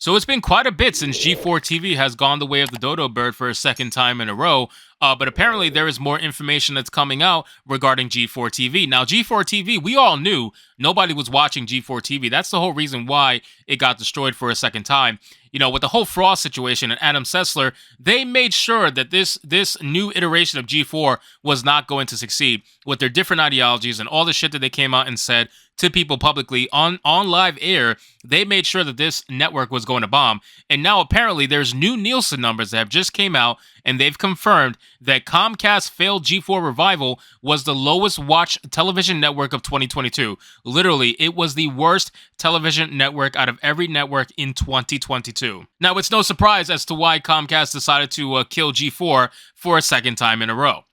So it's been quite a bit since G4TV has gone the way of the dodo bird for a second time in a row. But apparently there is more information that's coming out regarding G4TV. Now, G4TV, we all knew nobody was watching G4TV. That's the whole reason why it got destroyed for a second time. You know, with the whole Frost situation and Adam Sessler, they made sure that this new iteration of G4 was not going to succeed with their different ideologies and all the shit that they came out and said to people publicly on live air. They made sure that this network was going to bomb. And now apparently there's new Nielsen numbers that have just came out, and they've confirmed that Comcast's failed G4 revival was the lowest watched television network of 2022. Literally, it was the worst television network out of every network in 2022. Now, it's no surprise as to why Comcast decided to kill G4 for a second time in a row.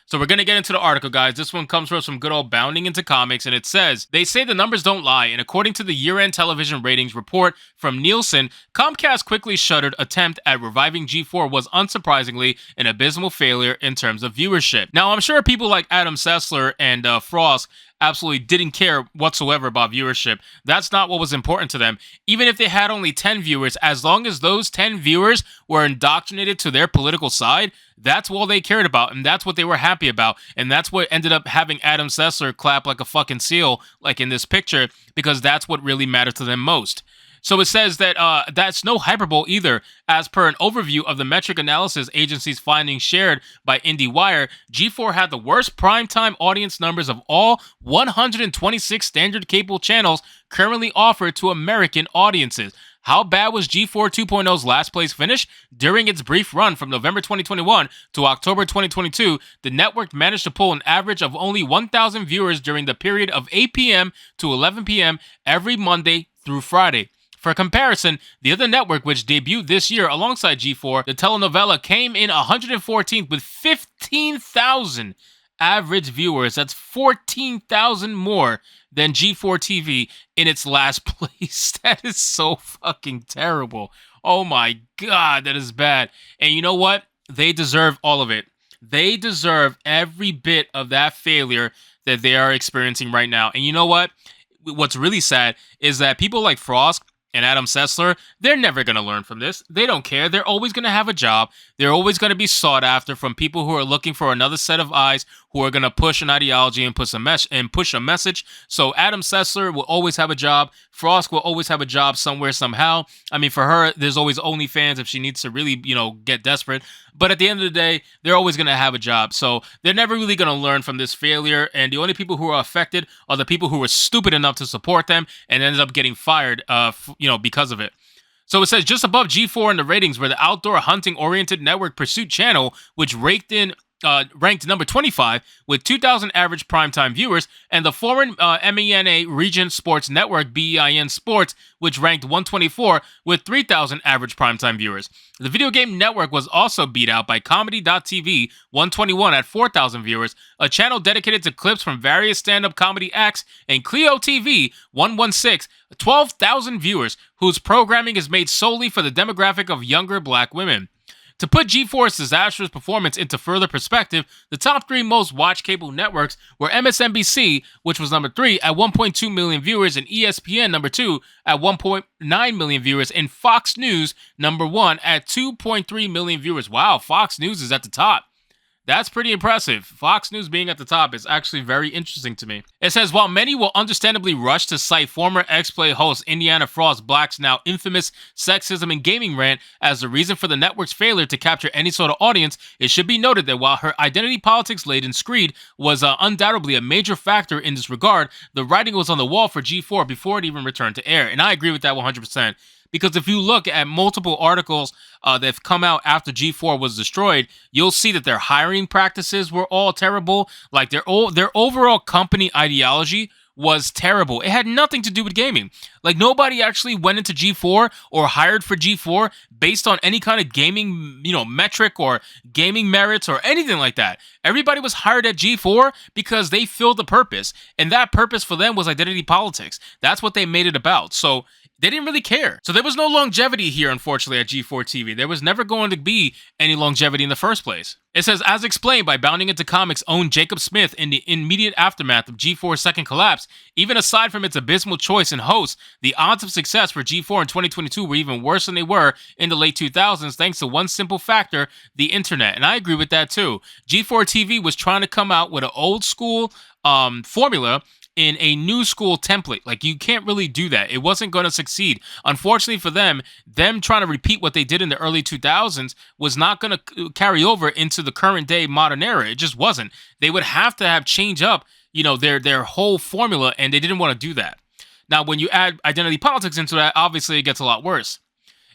So we're going to get into the article, guys. This one comes from some good old Bounding Into Comics, and it says, they say the numbers don't lie, and according to the year-end television ratings report from Nielsen, Comcast's quickly shuttered attempt at reviving G4 was unsurprisingly an abysmal failure in terms of viewership. Now, I'm sure people like Adam Sessler and Frost absolutely didn't care whatsoever about viewership. That's not what was important to them. Even if they had only 10 viewers, as long as those 10 viewers were indoctrinated to their political side, that's all they cared about, and that's what they were happy about, and that's what ended up having Adam Sessler clap like a fucking seal, like in this picture, because that's what really mattered to them most. So it says that that's no hyperbole either. As per an overview of the metric analysis agency's findings shared by IndieWire, G4 had the worst primetime audience numbers of all 126 standard cable channels currently offered to American audiences. How bad was G4 2.0's last place finish? During its brief run from November 2021 to October 2022, the network managed to pull an average of only 1,000 viewers during the period of 8 p.m. to 11 p.m. every Monday through Friday. For comparison, the other network which debuted this year alongside G4, the telenovela, came in 114th with 15,000 average viewers. That's 14,000 more than G4 TV in its last place. That is so fucking terrible. Oh my God, that is bad. And you know what? They deserve all of it. They deserve every bit of that failure that they are experiencing right now. And you know what? What's really sad is that people like Frost and Adam Sessler, they're never going to learn from this. They don't care. They're always going to have a job. They're always going to be sought after from people who are looking for another set of eyes, who are going to push an ideology and push a message. So Adam Sessler will always have a job. Frost will always have a job somewhere, somehow. I mean, for her, there's always OnlyFans if she needs to really, get desperate. But at the end of the day, they're always going to have a job. So they're never really going to learn from this failure. And the only people who are affected are the people who were stupid enough to support them and ended up getting fired, because of it. So it says just above G4 in the ratings were the outdoor hunting-oriented network Pursuit Channel, which ranked number 25 with 2,000 average primetime viewers, and the foreign MENA Region Sports Network, BEIN Sports, which ranked 124 with 3,000 average primetime viewers. The video game network was also beat out by Comedy.tv, 121 at 4,000 viewers, a channel dedicated to clips from various stand-up comedy acts, and Clio TV, 116, 12,000 viewers, whose programming is made solely for the demographic of younger black women. To put G4's disastrous performance into further perspective, the top three most watched cable networks were MSNBC, which was number 3 at 1.2 million viewers, and ESPN, number 2 at 1.9 million viewers, and Fox News, number 1 at 2.3 million viewers. Wow, Fox News is at the top. That's pretty impressive. Fox News being at the top is actually very interesting to me. It says, while many will understandably rush to cite former X-Play host Indiana Frost Black's now infamous sexism and gaming rant as the reason for the network's failure to capture any sort of audience, it should be noted that while her identity politics-laden screed was undoubtedly a major factor in this regard, the writing was on the wall for G4 before it even returned to air. And I agree with that 100%. Because if you look at multiple articles that have come out after G4 was destroyed, you'll see that their hiring practices were all terrible. Like their overall company ideology was terrible. It had nothing to do with gaming. Like nobody actually went into G4 or hired for G4 based on any kind of gaming, metric or gaming merits or anything like that. Everybody was hired at G4 because they filled a purpose, and that purpose for them was identity politics. That's what they made it about. So They didn't really care. So there was no longevity here, unfortunately, at G4TV. There was never going to be any longevity in the first place. It says, as explained by Bounding Into Comics' own Jacob Smith in the immediate aftermath of G4's second collapse, even aside from its abysmal choice in hosts, the odds of success for G4 in 2022 were even worse than they were in the late 2000s thanks to one simple factor, the internet. And I agree with that too. G4TV was trying to come out with an old school formula in a new school template. Like, you can't really do that. It wasn't going to succeed. Unfortunately for them trying to repeat what they did in the early 2000s was not going to carry over into the current day modern era. It just wasn't. They would have to have changed up, their whole formula, and they didn't want to do that. Now, when you add identity politics into that, obviously it gets a lot worse.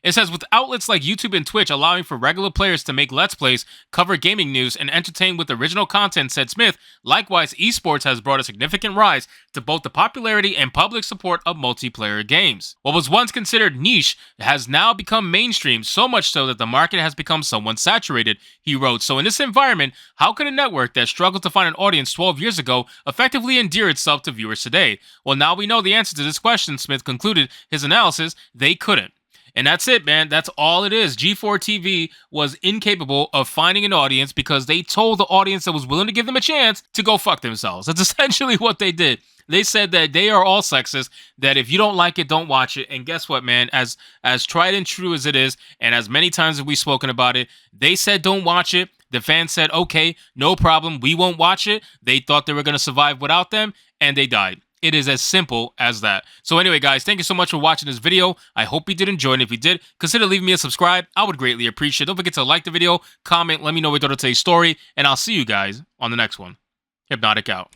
It says, with outlets like YouTube and Twitch allowing for regular players to make Let's Plays, cover gaming news, and entertain with original content, said Smith, likewise, esports has brought a significant rise to both the popularity and public support of multiplayer games. What was once considered niche has now become mainstream, so much so that the market has become somewhat saturated, he wrote. So in this environment, how could a network that struggled to find an audience 12 years ago effectively endear itself to viewers today? Well, now we know the answer to this question, Smith concluded his analysis. They couldn't. And that's it, man. That's all it is. G4TV was incapable of finding an audience because they told the audience that was willing to give them a chance to go fuck themselves. That's essentially what they did. They said that they are all sexist, that if you don't like it, don't watch it. And guess what, man? As tried and true as it is, and as many times as we've spoken about it, they said don't watch it. The fans said, okay, no problem, we won't watch it. They thought they were going to survive without them, and they died. It is as simple as that. So anyway, guys, thank you so much for watching this video. I hope you did enjoy, and if you did, consider leaving me a subscribe. I would greatly appreciate it. Don't forget to like the video, comment, let me know what you thought of today's story, and I'll see you guys on the next one. Hypnotic out.